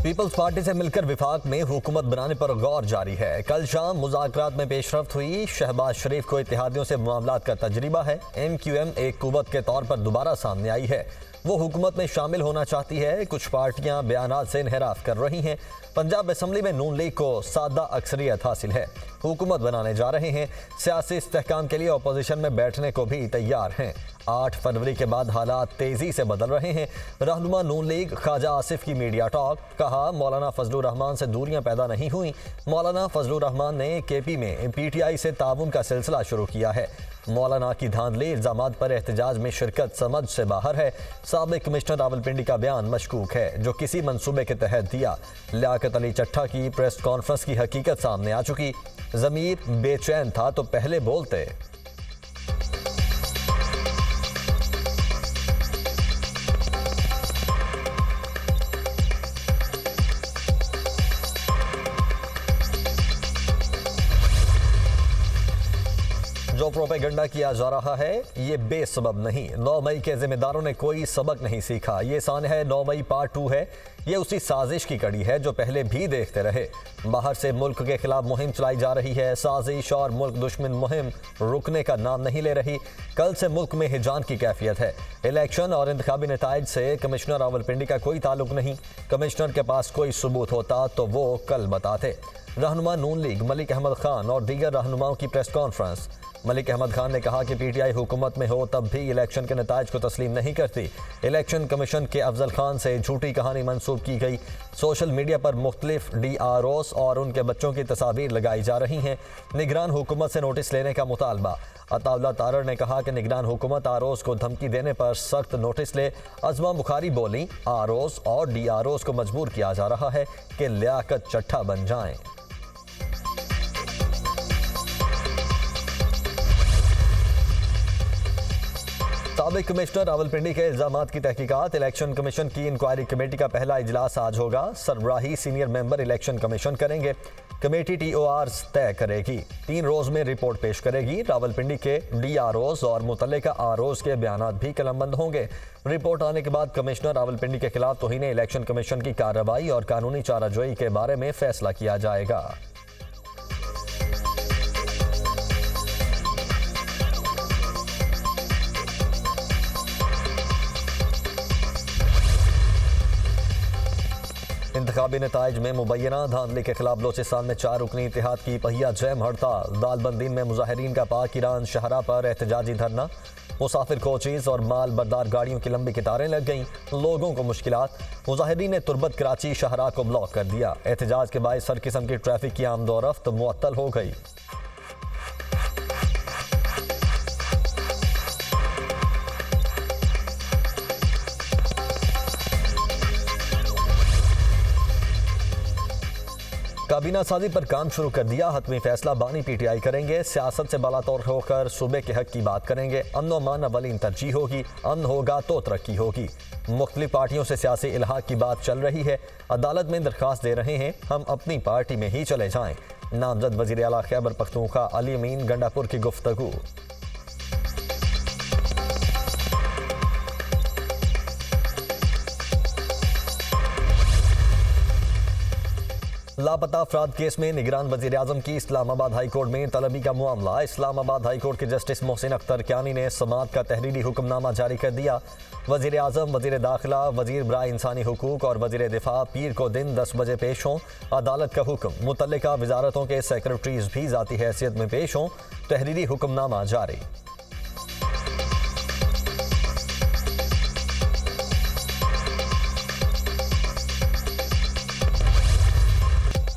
Peoples party से मिलकर विफाक में हुकूमत बनाने पर गौर जारी है। कल शाम मुज़ाकरात में पेशरफ्त हुई। शहबाज शरीफ को इत्तेहादियों से मामलात का तजर्बा है। MQM एक कुव्वत के तौर पर दोबारा सामने आई है। वो हुकूमत में शामिल होना चाहती है। कुछ पार्टियां बयानात से इनहराफ कर रही हैं। पंजाब असम्बली में नून लीग को सादा अक्सरियत हासिल है। हुकूमत बनाने जा रहे हैं। सियासी इस्तेहकाम के लिए अपोजिशन में बैठने को भी तैयार हैं। 8 फरवरी के बाद हालात तेजी से बदल रहे हैं। रहनुमा नून लीग ख्वाजा आसिफ की मीडिया टॉक। कहा, मौलाना फजलुर रहमान से दूरियां पैदा नहीं हुई। मौलाना फजलुर रहमान ने KP में PTI से ताउन का सिलसिला शुरू किया है। मौलाना की धांधली इल्जामात पर एहतजाज में शिरकत समझ से बाहर है। साबिक कमिश्नर रावलपिंडी का बयान मशकूक है, जो किसी मंसूबे के तहत दिया। लियाकत अली चट्ठा की प्रेस कॉन्फ्रेंस की हकीकत सामने आ चुकी। ज़मीर बेचैन था तो पहले बोलते। जो प्रोपेगेंडा किया जा रहा है ये बेसबब नहीं। 9 मई के जिम्मेदारों ने कोई सबक नहीं सीखा। ये सान है 9 मई पार्ट 2 है। ये उसी साजिश की कड़ी है जो पहले भी देखते रहे। बाहर से मुल्क के खिलाफ मुहिम चलाई जा रही है। साजिश और मुल्क दुश्मन मुहिम रुकने का नाम नहीं ले रही। कल से मुल्क में हिजान की कैफियत है। इलेक्शन और इंतखाबी नताइज से कमिश्नर रावलपिंडी का कोई ताल्लुक नहीं। कमिश्नर के पास कोई सबूत होता तो वो कल बताते। रहनुमा नून लीग मलिक अहमद खान और दीगर रहनुमाओं की प्रेस कॉन्फ्रेंस। मलिक अहमद खान ने कहा कि PTI हुकूमत में हो तब भी इलेक्शन के नताइज को तस्लीम नहीं करती। इलेक्शन कमीशन के अफजल खान से झूठी कहानी मंसूब की गई। सोशल मीडिया पर मुख्तलिफ DROs और उनके बच्चों की तस्वीर लगाई जा रही हैं। निगरान हुकूमत से नोटिस लेने का मुतालबा। अताउल्लाह तारड़ ने कहा कि निगरान हुकूमत ROs को धमकी देने पर सख्त नोटिस ले। अज़मा बुखारी बोली, ROs और DROs को मजबूर किया जा रहा है कि लियाकत चट्ठा बन जाएं। साबिक कमिश्नर रावलपिंडी के इल्जामात की तहकीकात। इलेक्शन कमीशन की इंक्वायरी कमेटी का पहला इजलास आज होगा। सरबराही सीनियर मेंबर इलेक्शन कमीशन करेंगे। कमेटी TORs तय करेगी। 3 रोज में रिपोर्ट पेश करेगी। रावलपिंडी के DROs और मुतल्लिका ROs के बयानात भी कलमबंद होंगे। रिपोर्ट आने के बाद कमिश्नर रावलपिंडी के खिलाफ तौहीन इलेक्शन कमीशन की कार्रवाई और कानूनी चाराजोई के बारे में फैसला किया जाएगा। इंतखाबी नताइज में मुबैना धांधली के खिलाफ बलोचिस्तान में 4 रुकनी इत्तेहाद की पहिया जैम हड़ताल। दालबंदीन में मुजाहिरीन का पाक ईरान शाहरा पर एहतजाजी धरना। मुसाफिर कोचेज और माल बरदार गाड़ियों की लंबी कतारें लग गईं। लोगों को मुश्किलात। मुजाहिरीन ने तुर्बत कराची शाहरा को ब्लॉक कर दिया। एहतजाज के बायस हर किस्म की ट्रैफिक की आमदोरफ्त मुअत्तल हो गई। काबीना साजी पर काम शुरू कर दिया। हतमी फैसला बानी PTI करेंगे। सियासत से बालातौर होकर सूबे के हक की बात करेंगे। अमन व अमान अवलीन तरजीह होगी। अमन होगा तो तरक्की होगी। मुख्तलिफ पार्टियों से सियासी इल्हाक की बात चल रही है। अदालत में दरख्वास्त दे रहे हैं हम अपनी पार्टी में ही चले जाएं। नामजद वज़ीर आला खैबर पख्तूनख्वा अली अमीन गंडापुर की गुफ्तगू। लापता अफराद केस में निगरान वज़ीर आज़म की इस्लामाबाद हाई कोर्ट में तलबी का मामला। इस्लामाबाद हाई कोर्ट के जस्टिस मोहसिन अख्तर कियानी ने समाअत का तहरीरी हुक्मनामा जारी कर दिया। वज़ीर आज़म, वज़ीर दाखिला, वज़ीर बराए इंसानी हुकूक और वज़ीर दिफा पीर को दिन 10 बजे पेश हों। अदालत का हुक्म। मुतल्लिका वजारतों के सेक्रेटरीज भी ज़ाती हैसियत में पेश हों। तहरीरी हुक्मनामा जारी।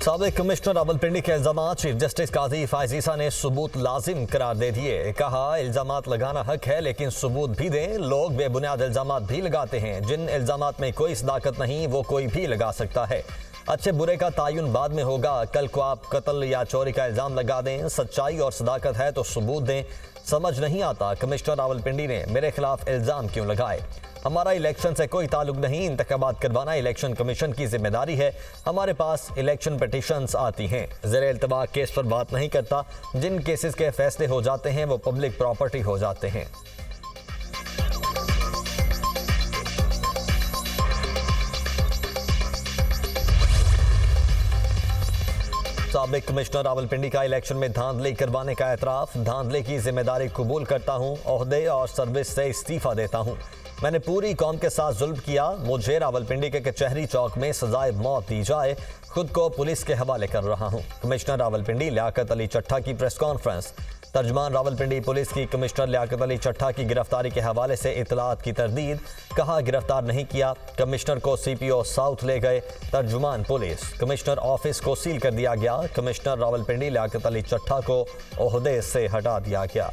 साबिक कमिश्नर रावलपिंडी के इल्जामात। चीफ जस्टिस काजी फायज ईसा ने सबूत लाजिम करार दे दिए। कहा, इल्जामात लगाना हक है लेकिन सबूत भी दें। लोग बेबुनियाद इल्जामात भी लगाते हैं। जिन इल्जामात में कोई सदाकत नहीं वो कोई भी लगा सकता है। अच्छे बुरे का तायुन बाद में होगा। कल को आप कत्ल या चोरी का इल्जाम लगा दें। सच्चाई और सदाकत है तो सबूत दें। समझ नहीं आता कमिश्नर रावलपिंडी ने मेरे खिलाफ इल्जाम क्यों लगाए। हमारा इलेक्शन से कोई ताल्लुक नहीं। इंतखाबात करवाना इलेक्शन कमीशन की जिम्मेदारी है। हमारे पास इलेक्शन पिटीशंस आती हैं। ज़ेरे इल्तवा केस पर बात नहीं करता। जिन केसेस के फैसले हो जाते हैं वो पब्लिक प्रॉपर्टी हो जाते हैं। साबिक कमिश्नर रावलपिंडी का इलेक्शन में धांधली करवाने का एतराफ। धांधली की जिम्मेदारी कबूल करता हूं, ओहदे और सर्विस से इस्तीफा देता हूं। मैंने पूरी कौम के साथ जुल्म किया। मुझे रावलपिंडी के कचहरी चौक में सजाए मौत दी जाए। खुद को पुलिस के हवाले कर रहा हूं। कमिश्नर रावलपिंडी लियाकत अली चट्ठा की प्रेस कॉन्फ्रेंस। तर्जमान रावलपिंडी पुलिस की कमिश्नर लियाकत अली चट्ठा की गिरफ्तारी के हवाले से इतलात की तरदीद। कहा गिरफ्तार नहीं किया, कमिश्नर को CPO साउथ ले गए। तर्जुमान पुलिस, कमिश्नर ऑफिस को सील कर दिया गया। कमिश्नर रावलपिंडी लियाकत अली चट्ठा को ओहदे से हटा दिया गया।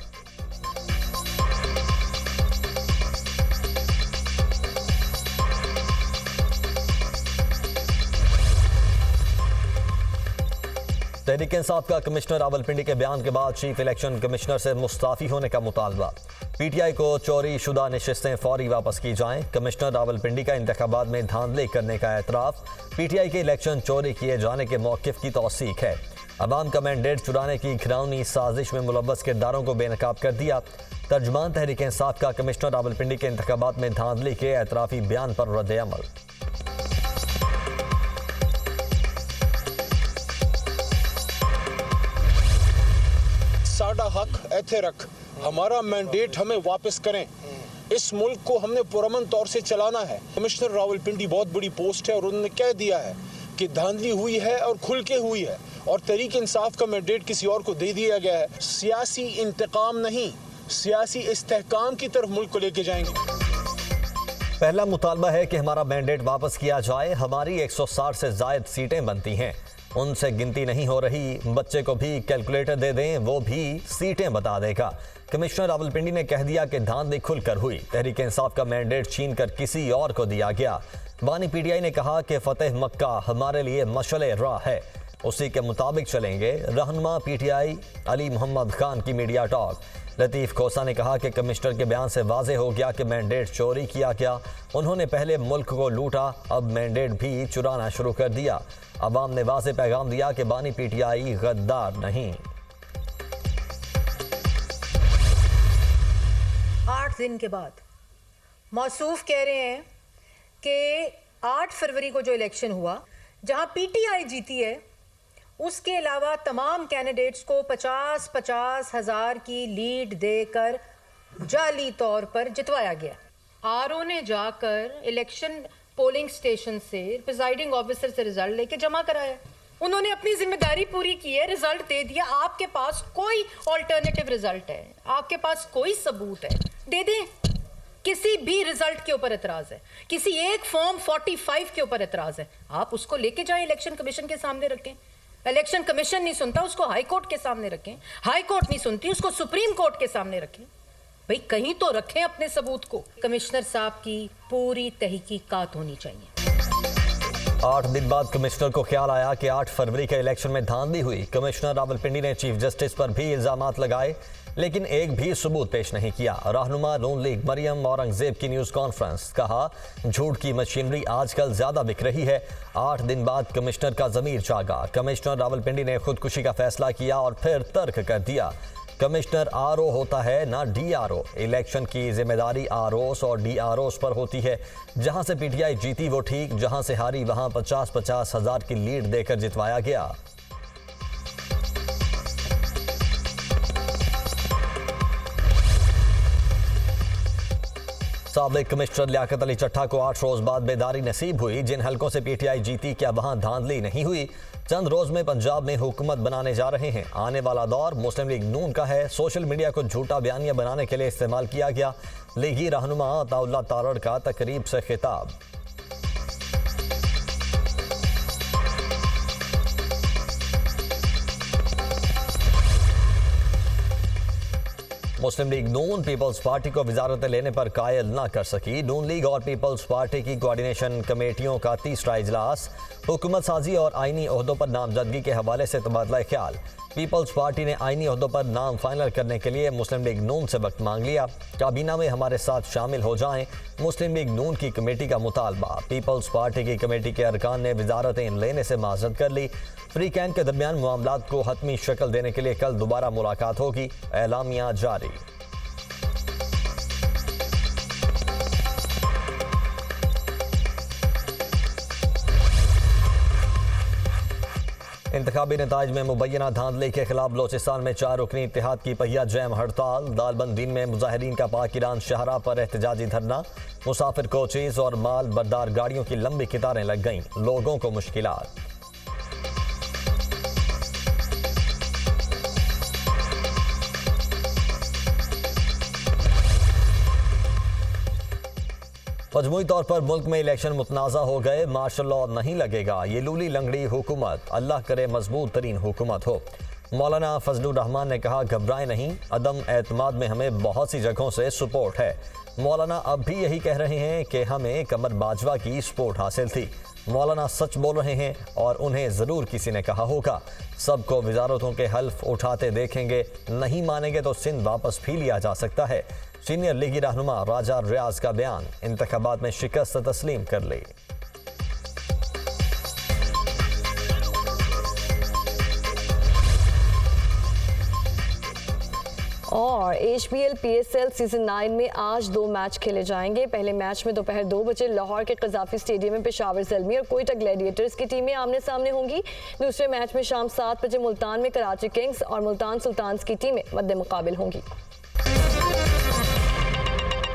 तहरीक इंसाफ का कमिश्नर रावलपिंडी के बयान के बाद चीफ इलेक्शन कमिश्नर से मुस्ताफी होने का मुतालबा। PTI को चोरी शुदा नशिस्तें फौरी वापस की जाएं। कमिश्नर रावलपिंडी का इंतखाबात में धांधली करने का एतराफ। PTI के इलेक्शन चोरी किए जाने के मौक़िफ़ की तौसीक है। अवाम का मैंडेट चुराने की घिनौनी साजिश में मुलव्वस किरदारों को बेनकाब कर दिया। तर्जमान तहरीक इंसाफ का कमिश्नर रावलपिंडी के इंतखाबात में धांधली के एतराफ़ी बयान पर रद्द-ए-अमल। साडा हक ऐथे रख, हमारा मैंडेट हमें वापस करें। इस मुल्क को हमने पुरअमन तौर से चलाना है। कमिश्नर रावलपिंडी बहुत बड़ी पोस्ट है और उन्होंने कह दिया है कि धांधली हुई है और खुल के हुई है और तहरीक इंसाफ का मैंडेट किसी और को दे दिया गया है। सियासी इंतकाम नहीं, सियासी इस्तेहकाम की तरफ मुल्क को लेके जाएंगे। पहला मुतालबा है कि हमारा मैंडेट वापस किया जाए। हमारी 160 से ज़ायद सीटें बनती हैं, उनसे गिनती नहीं हो रही। बच्चे को भी कैलकुलेटर दे दें, वो भी सीटें बता देगा। कमिश्नर रावलपिंडी ने कह दिया कि धांधली खुलकर हुई। तहरीक इंसाफ का मैंडेट छीन कर किसी और को दिया गया। बानी PTI ने कहा कि फतेह मक्का हमारे लिए मशअले राह है, उसी के मुताबिक चलेंगे। रहनुमा PTI अली मोहम्मद खान की मीडिया टॉक। लतीफ़ खोसा ने कहा कि कमिश्नर के बयान से वाज़े हो गया कि मैंडेट चोरी किया गया। उन्होंने पहले मुल्क को लूटा, अब मैंडेट भी चुराना शुरू कर दिया। अवाम ने वाज़े पैगाम दिया कि बानी PTI गद्दार नहीं। 8 दिन के बाद मौसूफ कह रहे हैं कि 8 फरवरी को जो इलेक्शन हुआ, जहां PTI जीती है, उसके अलावा तमाम कैंडिडेट्स को 50-50 हज़ार की लीड देकर जाली तौर पर जितवाया गया। RO ने जाकर इलेक्शन पोलिंग स्टेशन से प्रिजाइडिंग ऑफिसर से रिजल्ट लेके जमा कराया। उन्होंने अपनी जिम्मेदारी पूरी की है, रिजल्ट दे दिया। आपके पास कोई ऑल्टरनेटिव रिजल्ट है, आपके पास कोई सबूत है, दे दें। किसी भी रिजल्ट के ऊपर एतराज है, किसी एक फॉर्म 45 के ऊपर एतराज है, आप उसको लेके जाएं, इलेक्शन कमीशन के सामने रखें। इलेक्शन कमीशन नहीं सुनता, उसको हाई कोर्ट के सामने रखें। हाई कोर्ट नहीं सुनती, उसको सुप्रीम कोर्ट के सामने रखें। भाई कहीं तो रखें अपने सबूत को। कमिश्नर साहब की पूरी तहकीकात होनी चाहिए। 8 दिन बाद कमिश्नर को ख्याल आया कि 8 फरवरी के इलेक्शन में धांधली हुई। कमिश्नर रावलपिंडी ने चीफ जस्टिस पर भी इल्जामात लगाए, लेकिन एक भी सबूत पेश नहीं किया। रहनुमा नून लीग मरियम औरंगजेब की न्यूज़ कॉन्फ्रेंस। कहा झूठ की मशीनरी आजकल ज्यादा बिक रही है। 8 दिन बाद कमिश्नर का ज़मीर जागा। कमिश्नर रावलपिंडी ने खुदकुशी का फैसला किया और फिर तर्क कर दिया। कमिश्नर RO होता है ना DRO। इलेक्शन की जिम्मेदारी ROs और DROs पर होती है। जहां से PTI जीती वो ठीक, जहां से हारी वहां 50-50 हज़ार की लीड देकर जितवाया गया। साबिक कमिश्नर लियाकत अली चट्ठा को 8 रोज बाद बेदारी नसीब हुई। जिन हलकों से PTI जीती, क्या वहां धांधली नहीं हुई? चंद रोज में पंजाब में हुकूमत बनाने जा रहे हैं। आने वाला दौर मुस्लिम लीग नून का है। सोशल मीडिया को झूठा बयानिया बनाने के लिए इस्तेमाल किया गया। लीगी रहनुमा अताउल्लाह तारड़ का तकरीब से खिताब। मुस्लिम लीग नून पीपल्स पार्टी को वजारतें लेने पर कायल न कर सकी। नून लीग और पीपल्स पार्टी की कोऑर्डिनेशन कमेटियों का तीसरा इजलास। हुकूमत साजी और आईनी ओहदों पर नामजदगी के हवाले से तबादला ख्याल। पीपल्स पार्टी ने आईनी ओहदों पर नाम फाइनल करने के लिए मुस्लिम लीग नून से वक्त मांग लिया। काबीना में हमारे साथ शामिल हो जाएं, मुस्लिम लीग नून की कमेटी का मुतालबा। पीपल्स पार्टी की कमेटी के अरकान ने वजारतें लेने से माजरत कर ली। फ्री कैंप के दरमियान मामलात को हतमी शक्ल देने के लिए कल दोबारा मुलाकात होगी। एलामिया जारी। इंतखाबी नताइज में मुबैना धांधली के खिलाफ बलोचिस्तान में 4 रुकनी इत्तेहाद की पहिया जैम हड़ताल। दालबंद दिन में मुजाहिरीन का पाक ईरान शाहराह पर एहतजाजी धरना। मुसाफिर कोचेज और माल बरदार गाड़ियों की लंबी कतारें लग गईं, लोगों को मुश्किलात। मजमूई तौर पर मुल्क में इलेक्शन मुतनाज़ा हो गए, मार्शल लॉ नहीं लगेगा, ये लूली लंगड़ी हुकूमत, अल्लाह करे मजबूत तरीन हुकूमत हो। मौलाना फजलुर रहमान ने कहा, घबराएं नहीं, अदम एतमाद में हमें बहुत सी जगहों से सपोर्ट है। मौलाना अब भी यही कह रहे हैं कि हमें कमर बाजवा की सपोर्ट हासिल थी। मौलाना सच बोल रहे हैं और उन्हें ज़रूर किसी ने कहा होगा। सबको वजारतों के हल्फ उठाते देखेंगे, नहीं मानेंगे तो सिंध वापस भी लिया जा सकता है। सीनियर लीगी रहनुमा राजा रियाज का बयान, इंतखाबात में शिकस्त तस्लीम कर ली। और HBL PSL सीजन 9 में आज 2 मैच खेले जाएंगे। पहले मैच में दोपहर 2 बजे लाहौर के कज़ाफी स्टेडियम में पेशावर ज़ल्मी और कोयटा ग्लैडिएटर्स की टीमें आमने सामने होंगी। दूसरे मैच में शाम 7 बजे मुल्तान में कराची किंग्स और मुल्तान सुल्तान्स की टीमें मद्दे मुकाबिल होंगी।